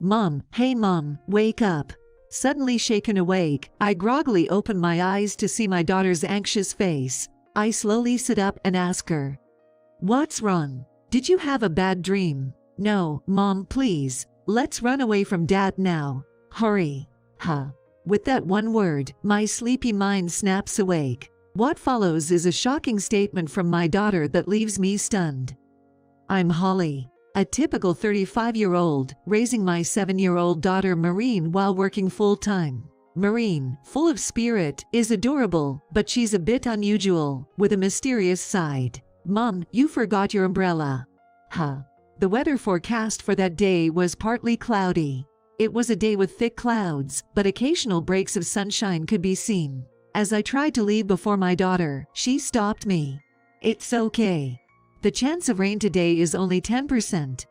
"Mom, hey mom, wake up." Suddenly shaken awake, I groggily open my eyes to see my daughter's anxious face. I slowly sit up and ask her, "What's wrong? Did you have a bad dream?" "No, Mom, please. Let's run away from Dad now. Hurry." Huh. With that one word, my sleepy mind snaps awake. What follows is a shocking statement from my daughter that leaves me stunned. "I'm Holly, a typical 35-year-old, raising my 7-year-old daughter Maureen while working full-time. Maureen, full of spirit, is adorable, but she's a bit unusual, with a mysterious side. Mom, you forgot your umbrella." Huh. The weather forecast for that day was partly cloudy. It was a day with thick clouds, but occasional breaks of sunshine could be seen. As I tried to leave before my daughter, she stopped me. "It's okay. The chance of rain today is only 10%.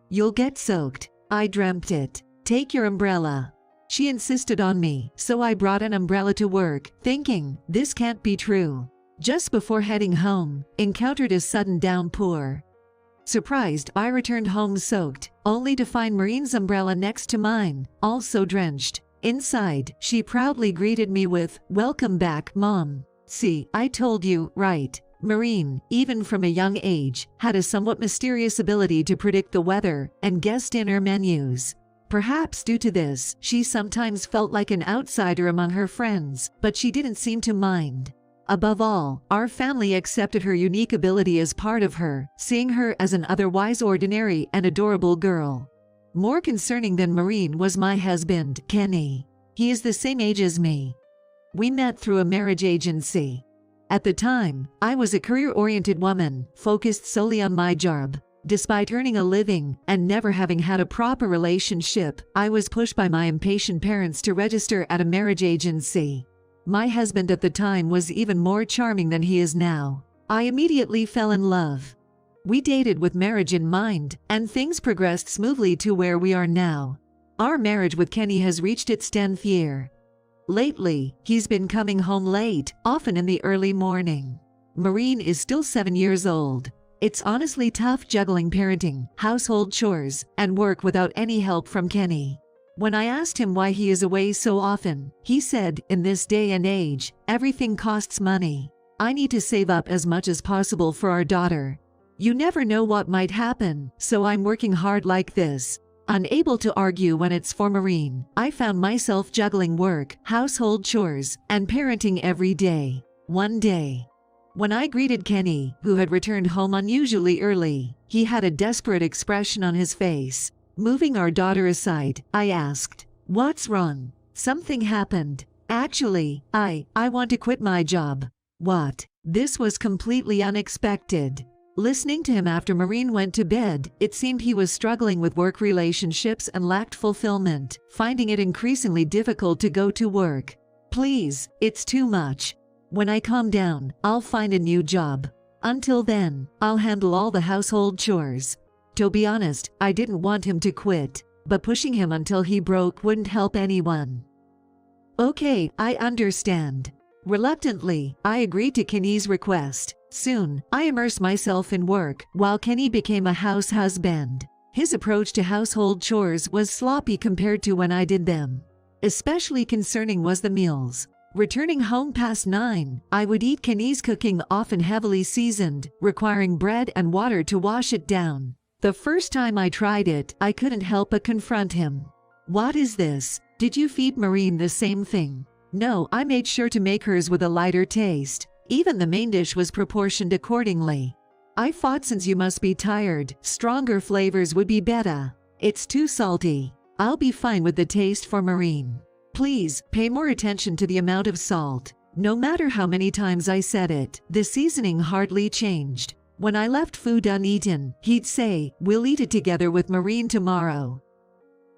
You'll get soaked." I dreamt it. "Take your umbrella." She insisted on me, so I brought an umbrella to work, thinking, this can't be true. Just before heading home, encountered a sudden downpour. Surprised, I returned home soaked, only to find Maureen's umbrella next to mine, also drenched. Inside, she proudly greeted me with, "Welcome back, Mom. See, I told you, right." Maureen, even from a young age, had a somewhat mysterious ability to predict the weather and guess dinner menus. Perhaps due to this, she sometimes felt like an outsider among her friends, but she didn't seem to mind. Above all, our family accepted her unique ability as part of her, seeing her as an otherwise ordinary and adorable girl. More concerning than Maureen was my husband, Kenny. He is the same age as me. We met through a marriage agency. At the time, I was a career-oriented woman, focused solely on my job. Despite earning a living and never having had a proper relationship, I was pushed by my impatient parents to register at a marriage agency. My husband at the time was even more charming than he is now. I immediately fell in love. We dated with marriage in mind, and things progressed smoothly to where we are now. Our marriage with Kenny has reached its 10th year. Lately, he's been coming home late, often in the early morning. Maureen is still 7 years old. It's honestly tough juggling parenting, household chores, and work without any help from Kenny. When I asked him why he is away so often, he said, "In this day and age, everything costs money. I need to save up as much as possible for our daughter. You never know what might happen, so I'm working hard like this." Unable to argue when it's for Maureen, I found myself juggling work, household chores, and parenting every day. One day, when I greeted Kenny, who had returned home unusually early, he had a desperate expression on his face. Moving our daughter aside, I asked, "What's wrong?" "Something happened. Actually, I want to quit my job." "What?" This was completely unexpected. Listening to him after Maureen went to bed, it seemed he was struggling with work relationships and lacked fulfillment, finding it increasingly difficult to go to work. "Please, it's too much. When I calm down, I'll find a new job. Until then, I'll handle all the household chores." To be honest, I didn't want him to quit, but pushing him until he broke wouldn't help anyone. "Okay, I understand." Reluctantly, I agreed to Kenny's request. Soon, I immersed myself in work, while Kenny became a house husband. His approach to household chores was sloppy compared to when I did them. Especially concerning was the meals. Returning home past 9, I would eat Kenny's cooking, often heavily seasoned, requiring bread and water to wash it down. The first time I tried it, I couldn't help but confront him. "What is this? Did you feed Maureen the same thing?" "No, I made sure to make hers with a lighter taste. Even the main dish was proportioned accordingly." I thought since you must be tired, stronger flavors would be better. "It's too salty." "I'll be fine with the taste for Maureen. Please, pay more attention to the amount of salt." No matter how many times I said it, the seasoning hardly changed. When I left food uneaten, he'd say, "We'll eat it together with Maureen tomorrow."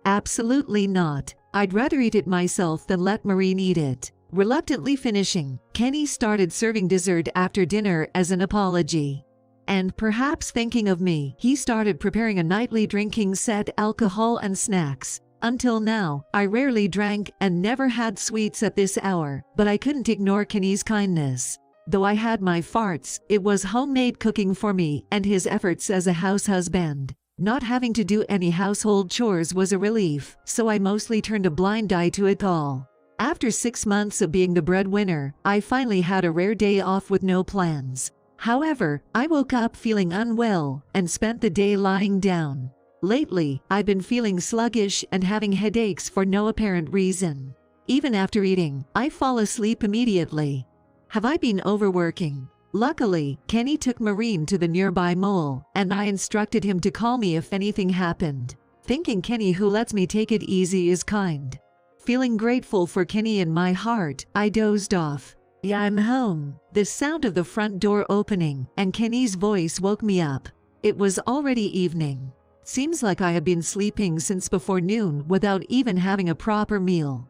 Absolutely not. I'd rather eat it myself than let Maureen eat it. Reluctantly finishing, Kenny started serving dessert after dinner as an apology. And perhaps thinking of me, he started preparing a nightly drinking set, alcohol and snacks. Until now, I rarely drank and never had sweets at this hour, but I couldn't ignore Kenny's kindness. Though I had my farts, it was homemade cooking for me and his efforts as a house husband. Not having to do any household chores was a relief, so I mostly turned a blind eye to it all. After 6 months of being the breadwinner, I finally had a rare day off with no plans. However, I woke up feeling unwell and spent the day lying down. Lately, I've been feeling sluggish and having headaches for no apparent reason. Even after eating, I fall asleep immediately. Have I been overworking? Luckily, Kenny took Maureen to the nearby mall, and I instructed him to call me if anything happened. Thinking Kenny, who lets me take it easy, is kind. Feeling grateful for Kenny in my heart, I dozed off. Yeah, I'm home. The sound of the front door opening and Kenny's voice woke me up. It was already evening. Seems like I have been sleeping since before noon without even having a proper meal.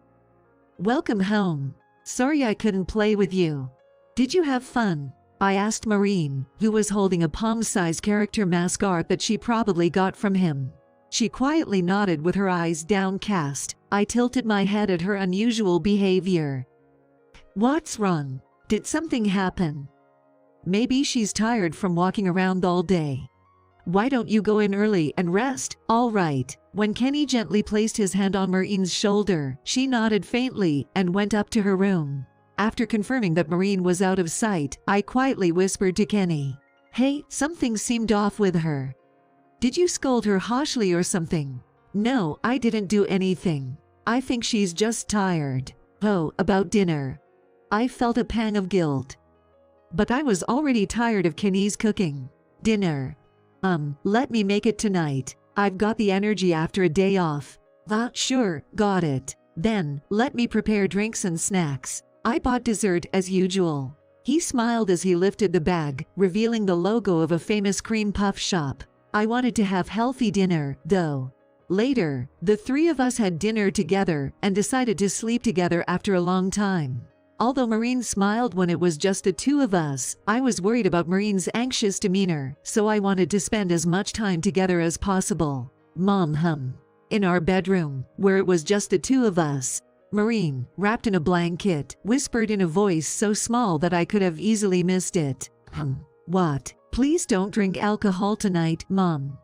Welcome home. Sorry I couldn't play with you. Did you have fun? I asked Maureen, who was holding a palm-sized character mascot that she probably got from him. She quietly nodded with her eyes downcast. I tilted my head at her unusual behavior. What's wrong? Did something happen? Maybe she's tired from walking around all day. Why don't you go in early and rest? All right. When Kenny gently placed his hand on Maureen's shoulder, she nodded faintly and went up to her room. After confirming that Maureen was out of sight, I quietly whispered to Kenny, "Hey, something seemed off with her. Did you scold her harshly or something?" "No, I didn't do anything. I think she's just tired." "Oh, about dinner." I felt a pang of guilt. But I was already tired of Kenny's cooking. "Dinner. Let me make it tonight. I've got the energy after a day off." Sure, got it. Then, let me prepare drinks and snacks." I bought dessert as usual. He smiled as he lifted the bag, revealing the logo of a famous cream puff shop. I wanted to have healthy dinner, though. Later, the three of us had dinner together and decided to sleep together after a long time. Although Maureen smiled when it was just the two of us, I was worried about Maureen's anxious demeanor, so I wanted to spend as much time together as possible. In our bedroom, where it was just the two of us, Maureen, wrapped in a blanket, whispered in a voice so small that I could have easily missed it. What? Please don't drink alcohol tonight, Mom.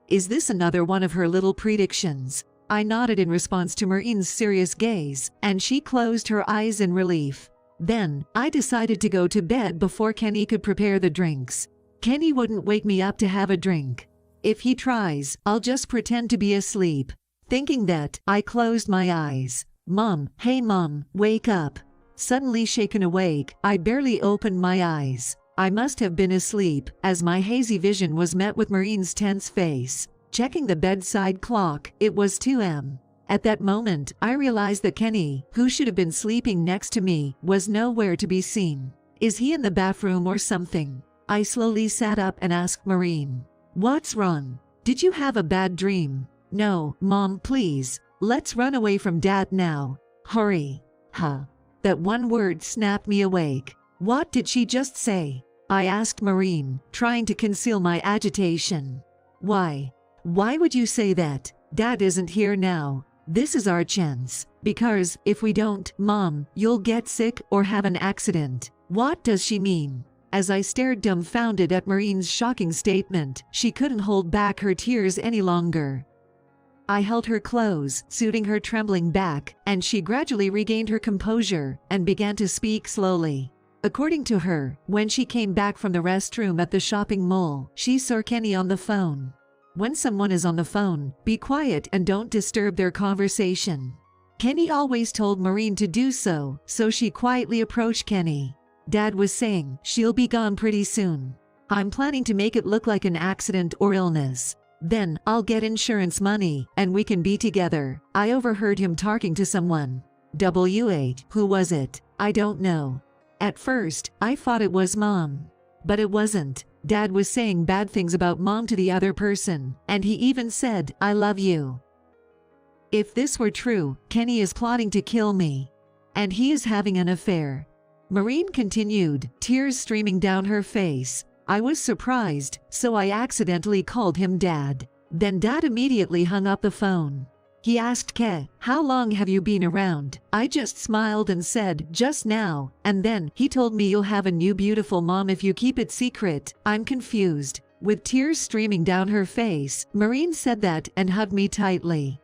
Is this another one of her little predictions? I nodded in response to Maureen's serious gaze, and she closed her eyes in relief. Then, I decided to go to bed before Kenny could prepare the drinks. Kenny wouldn't wake me up to have a drink. If he tries, I'll just pretend to be asleep. Thinking that, I closed my eyes. "Mom, hey Mom, wake up." Suddenly shaken awake, I barely opened my eyes. I must have been asleep, as my hazy vision was met with Maureen's tense face. Checking the bedside clock, it was 2 a.m. At that moment, I realized that Kenny, who should have been sleeping next to me, was nowhere to be seen. Is he in the bathroom or something? I slowly sat up and asked Maureen, "What's wrong? Did you have a bad dream?" "No, Mom, please. Let's run away from Dad now. Hurry." That one word snapped me awake. What did she just say? I asked Maureen, trying to conceal my agitation. Why? Why would you say that? Dad isn't here now. This is our chance. Because, if we don't, Mom, you'll get sick or have an accident. What does she mean? As I stared dumbfounded at Maureen's shocking statement, she couldn't hold back her tears any longer. I held her close, soothing her trembling back, and she gradually regained her composure and began to speak slowly. According to her, when she came back from the restroom at the shopping mall, she saw Kenny on the phone. When someone is on the phone, be quiet and don't disturb their conversation. Kenny always told Maureen to do so, so she quietly approached Kenny. Dad was saying, "She'll be gone pretty soon. I'm planning to make it look like an accident or illness. Then, I'll get insurance money, and we can be together." I overheard him talking to someone. Who was it? I don't know. At first, I thought it was Mom. But it wasn't. Dad was saying bad things about Mom to the other person, and he even said, "I love you." If this were true, Kenny is plotting to kill me. And he is having an affair. Maureen continued, tears streaming down her face. I was surprised, so I accidentally called him Dad. Then Dad immediately hung up the phone. He asked Ke, "How long have you been around?" I just smiled and said, "Just now," and then he told me, "You'll have a new beautiful mom if you keep it secret." I'm confused. With tears streaming down her face, Marine said that and hugged me tightly.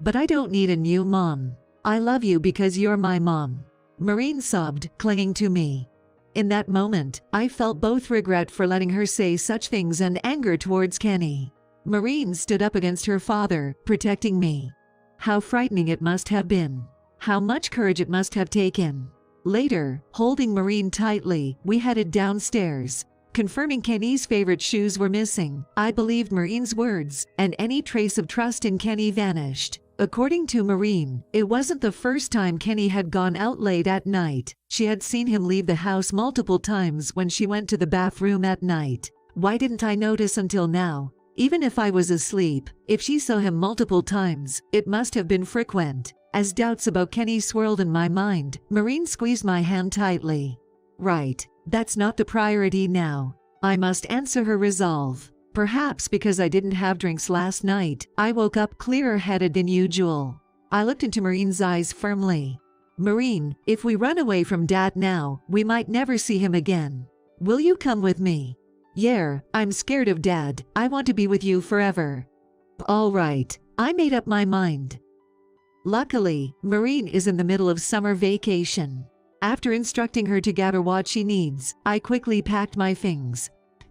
"But I don't need a new mom. I love you because you're my mom," Marine sobbed, clinging to me. In that moment, I felt both regret for letting her say such things and anger towards Kenny. Marine stood up against her father, protecting me. How frightening it must have been. How much courage it must have taken. Later, holding Marine tightly, we headed downstairs. Confirming Kenny's favorite shoes were missing, I believed Marine's words, and any trace of trust in Kenny vanished. According to Marine, it wasn't the first time Kenny had gone out late at night. She had seen him leave the house multiple times when she went to the bathroom at night. Why didn't I notice until now? Even if I was asleep, if she saw him multiple times, it must have been frequent. As doubts about Kenny swirled in my mind, Marine squeezed my hand tightly. Right, that's not the priority now. I must answer her resolve. Perhaps because I didn't have drinks last night, I woke up clearer-headed than usual. I looked into Marine's eyes firmly. "Marine, if we run away from Dad now, we might never see him again. Will you come with me?" "Yeah, I'm scared of Dad. I want to be with you forever." "All right, I made up my mind." Luckily, Marine is in the middle of summer vacation. After instructing her to gather what she needs, I quickly packed my things.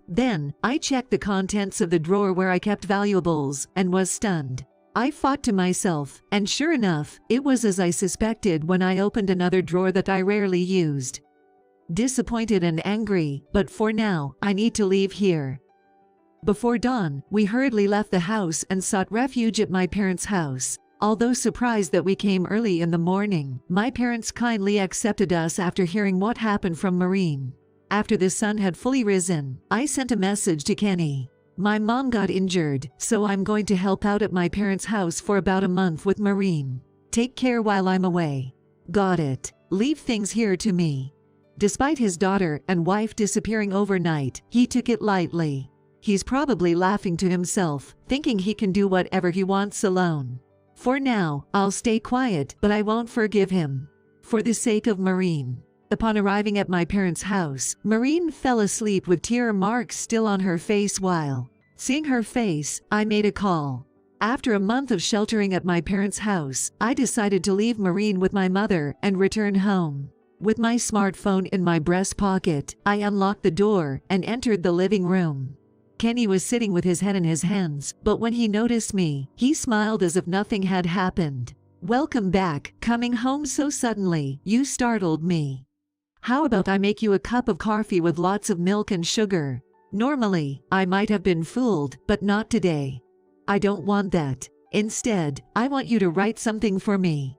Then, I checked the contents of the drawer where I kept valuables and was stunned. I thought to myself, and sure enough, it was as I suspected when I opened another drawer that I rarely used. Disappointed and angry, but for now, I need to leave here. Before dawn, we hurriedly left the house and sought refuge at my parents' house. Although surprised that we came early in the morning, my parents kindly accepted us after hearing what happened from Marine. After the sun had fully risen, I sent a message to Kenny. "My mom got injured, so I'm going to help out at my parents' house for about a month with Marine. Take care while I'm away." "Got it. Leave things here to me." Despite his daughter and wife disappearing overnight, he took it lightly. He's probably laughing to himself, thinking he can do whatever he wants alone. For now, I'll stay quiet, but I won't forgive him. For the sake of Marine. Upon arriving at my parents' house, Marine fell asleep with tear marks still on her face while. Seeing her face, I made a call. After a month of sheltering at my parents' house, I decided to leave Marine with my mother and return home. With my smartphone in my breast pocket, I unlocked the door and entered the living room. Kenny was sitting with his head in his hands, but when he noticed me, he smiled as if nothing had happened. "Welcome back, coming home so suddenly, you startled me. How about I make you a cup of coffee with lots of milk and sugar? Normally, I might have been fooled, but not today. I don't want that. Instead, I want you to write something for me."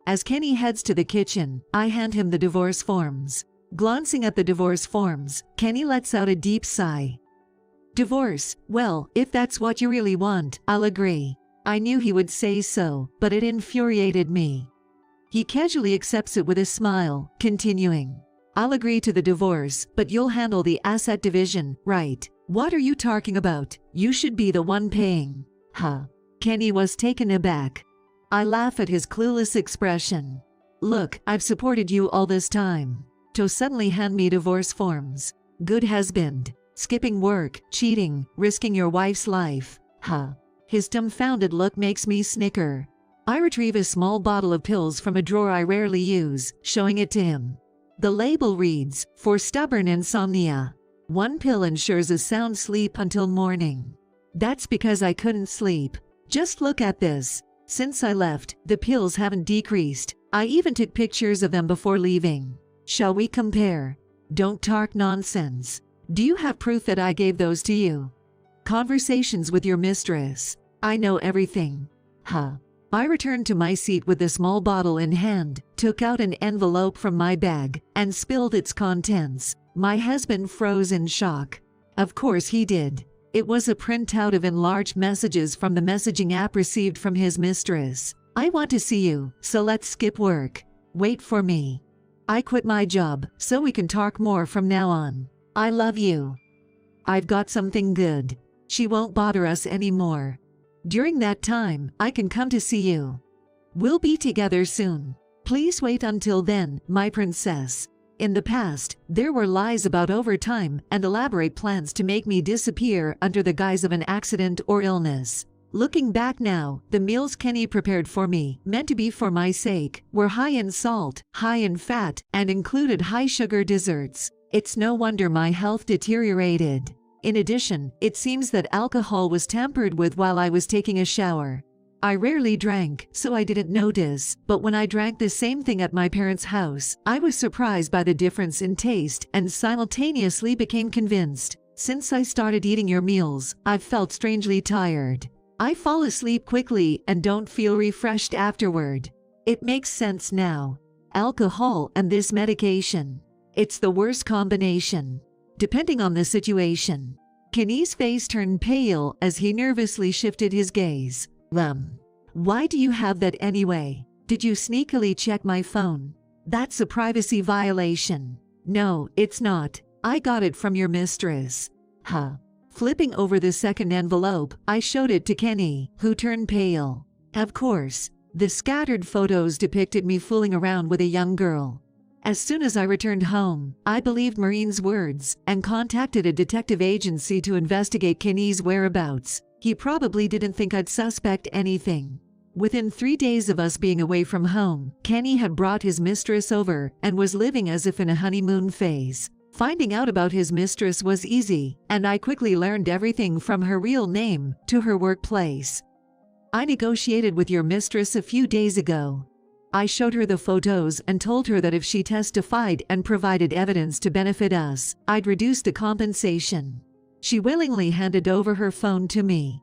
As Kenny heads to the kitchen, I hand him the divorce forms. Glancing at the divorce forms, Kenny lets out a deep sigh. "Divorce, well, if that's what you really want, I'll agree." I knew he would say so, but it infuriated me. He casually accepts it with a smile, continuing, "I'll agree to the divorce, but you'll handle the asset division, right?" "What are you talking about? You should be the one paying." "Huh?" Kenny was taken aback. I laugh at his clueless expression. "Look, I've supported you all this time. To suddenly hand me divorce forms. Good husband. Skipping work, cheating, risking your wife's life. Huh?" His dumbfounded look makes me snicker. I retrieve a small bottle of pills from a drawer I rarely use, showing it to him. The label reads, "For stubborn insomnia. One pill ensures a sound sleep until morning." That's because I couldn't sleep. Just look at this. Since I left, the pills haven't decreased. I even took pictures of them before leaving. Shall we compare? Don't talk nonsense. Do you have proof that I gave those to you? Conversations with your mistress. I know everything. Huh? I returned to my seat with the small bottle in hand, took out an envelope from my bag, and spilled its contents. My husband froze in shock. Of course he did. It was a printout of enlarged messages from the messaging app received from his mistress. "I want to see you, so let's skip work. Wait for me. I quit my job, so we can talk more from now on. I love you. I've got something good. She won't bother us anymore. During that time, I can come to see you. We'll be together soon. Please wait until then, my princess." In the past, there were lies about overtime and elaborate plans to make me disappear under the guise of an accident or illness. Looking back now, the meals Kenny prepared for me, meant to be for my sake, were high in salt, high in fat, and included high-sugar desserts. It's no wonder my health deteriorated. In addition, it seems that alcohol was tampered with while I was taking a shower. I rarely drank, so I didn't notice, but when I drank the same thing at my parents' house, I was surprised by the difference in taste and simultaneously became convinced. Since I started eating your meals, I've felt strangely tired. I fall asleep quickly and don't feel refreshed afterward. It makes sense now. Alcohol and this medication. It's the worst combination. Depending on the situation. Kenny's face turned pale as he nervously shifted his gaze. Why do you have that anyway? Did you sneakily check my phone? That's a privacy violation. No, it's not. I got it from your mistress. Huh. Flipping over the second envelope, I showed it to Kenny, who turned pale. Of course, the scattered photos depicted me fooling around with a young girl. As soon as I returned home, I believed Maureen's words and contacted a detective agency to investigate Kenny's whereabouts. He probably didn't think I'd suspect anything. Within 3 days of us being away from home, Kenny had brought his mistress over and was living as if in a honeymoon phase. Finding out about his mistress was easy, and I quickly learned everything from her real name to her workplace. I negotiated with your mistress a few days ago. I showed her the photos and told her that if she testified and provided evidence to benefit us, I'd reduce the compensation. She willingly handed over her phone to me.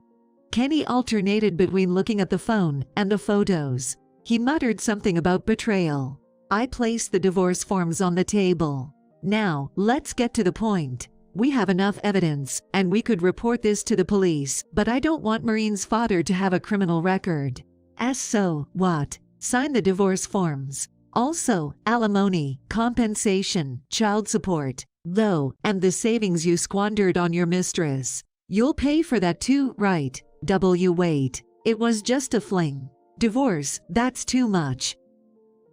Kenny alternated between looking at the phone and the photos. He muttered something about betrayal. I placed the divorce forms on the table. Now, let's get to the point. We have enough evidence, and we could report this to the police, but I don't want Maureen's father to have a criminal record. So what? Sign the divorce forms. Also, alimony, compensation, child support, though, and the savings you squandered on your mistress. You'll pay for that too, right? Wait. It was just a fling. Divorce, that's too much.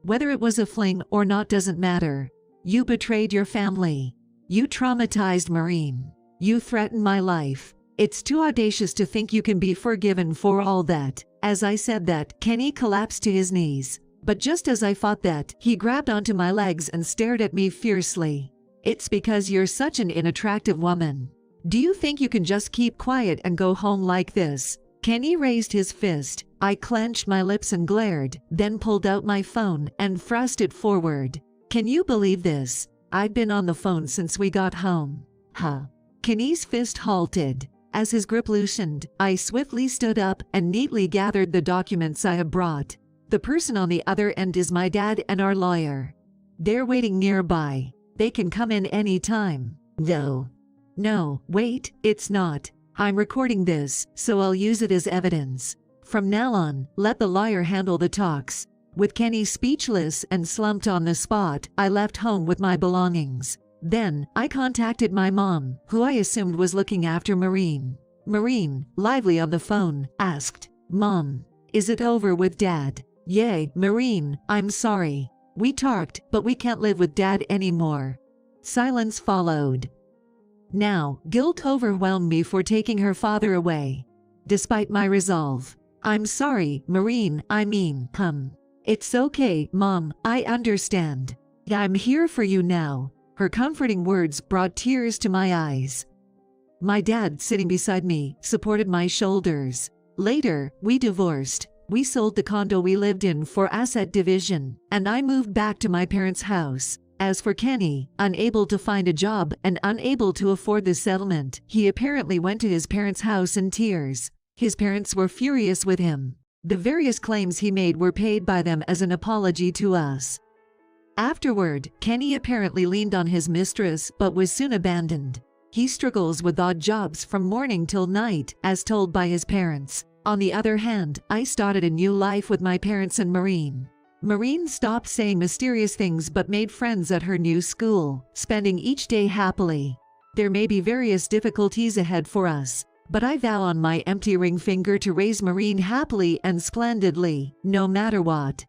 Whether it was a fling or not doesn't matter. You betrayed your family. You traumatized Maureen. You threatened my life. It's too audacious to think you can be forgiven for all that. As I said that, Kenny collapsed to his knees. But just as I thought that, he grabbed onto my legs and stared at me fiercely. It's because you're such an unattractive woman. Do you think you can just keep quiet and go home like this? Kenny raised his fist. I clenched my lips and glared, then pulled out my phone and thrust it forward. Can you believe this? I've been on the phone since we got home. Huh. Kenny's fist halted. As his grip loosened, I swiftly stood up and neatly gathered the documents I had brought. The person on the other end is my dad and our lawyer. They're waiting nearby. They can come in any time. No, wait, it's not. I'm recording this, so I'll use it as evidence. From now on, let the lawyer handle the talks. With Kenny speechless and slumped on the spot, I left home with my belongings. Then, I contacted my mom, who I assumed was looking after Maureen. Maureen, lively on the phone, asked, "Mom, is it over with Dad?" "Yay, Maureen, I'm sorry. We talked, but we can't live with Dad anymore." Silence followed. Now, guilt overwhelmed me for taking her father away. Despite my resolve, "I'm sorry, Maureen, It's okay, Mom, I understand. I'm here for you now." Her comforting words brought tears to my eyes. My dad, sitting beside me, supported my shoulders. Later, we divorced. We sold the condo we lived in for asset division, and I moved back to my parents' house. As for Kenny, unable to find a job and unable to afford the settlement, he apparently went to his parents' house in tears. His parents were furious with him. The various claims he made were paid by them as an apology to us. Afterward, Kenny apparently leaned on his mistress but was soon abandoned. He struggles with odd jobs from morning till night, as told by his parents. On the other hand, I started a new life with my parents and Maureen. Maureen stopped saying mysterious things but made friends at her new school, spending each day happily. There may be various difficulties ahead for us, but I vow on my empty ring finger to raise Maureen happily and splendidly, no matter what.